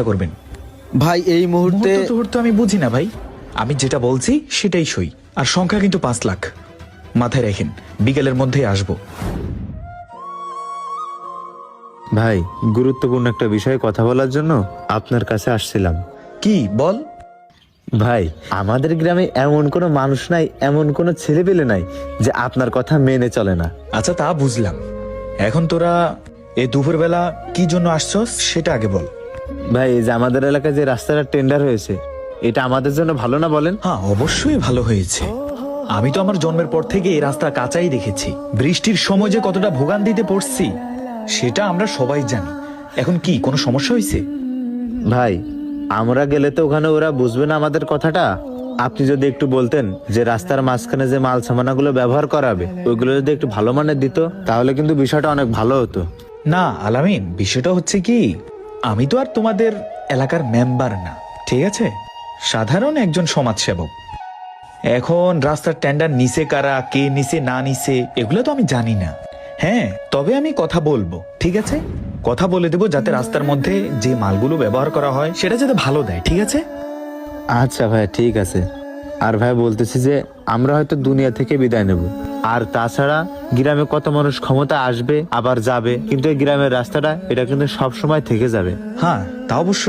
ব্যবস্থা করবেন। ভাই এই মুহূর্তে মুহূর্ত আমি বুঝি না ভাই, আমি যেটা বলছি সেটাই সই। আর সংখ্যা কিন্তু 5 লাখ, মাথায় রাখেন। বিকেলের মধ্যেই আসবো। ভাই, গুরুত্বপূর্ণ একটা বিষয়ে কথা বলার জন্য আপনার কাছে আসছিলাম। কি বল? ভাই, আমাদের গ্রামে এমন কোনো মানুষ নাই, এমন কোনো ছেলেপেলে নাই যে আপনার কথা মেনে চলে না। আচ্ছা তা বুঝলাম, এখন তোরা এই দুপুরবেলা কি জন্য আসছস সেটা আগে বল। ভাই, এই যে আমাদের এলাকায় যে রাস্তাটা টেন্ডার হয়েছে, এটা আমাদের জন্য ভালো না বলেন? হ্যাঁ অবশ্যই ভালো হয়েছে। আমি তো আমার জন্মের পর থেকে এই রাস্তা কাঁচাই দেখেছি। বৃষ্টির সময় যে কতটা ভোগান্তিতে পড়ছি সেটা আমরা সবাই জানি। এখন কি কোনো সমস্যা হয়েছে? ভাই, আমরা গেলে তো ওখানে ওরা বুঝবে না আমাদের কথাটা। আপনি যদি একটু বলতেন যে রাস্তার মাঝখানে যে মাল সামানাগুলো ব্যবহার করাবে ওইগুলো যদি একটু ভালো মানের দিত, তাহলে কিন্তু বিষয়টা অনেক ভালো হতো। না আলামিন, বিষয়টা হচ্ছে কি, আমি তো আর তোমাদের এলাকার মেম্বার না, ঠিক আছে? সাধারণ একজন সমাজসেবক। এখন রাস্তার টেন্ডার নিছে কারা, কে নিছে না নিছে এগুলো তো আমি জানি না। হ্যাঁ, তবে আমি কথা বলবো, ঠিক আছে? কথা বলে দেবো যাতে রাস্তার মধ্যে যে মালগুলো ব্যবহার করা হয় সেটা যাতে ভালো দেয়, ঠিক আছে? আচ্ছা ভাই, ঠিক আছে। আর ভাই বলতেছি যে আমরা হয়তো দুনিয়া থেকে বিদায় নেব, আর তাছাড়া গ্রামে কত মানুষ ক্ষমতা আসবে আবার যাবে, কিন্তু এই গ্রামের রাস্তাটা এটা কিন্তু সব সময় থেকে যাবে। হ্যাঁ তা অবশ্য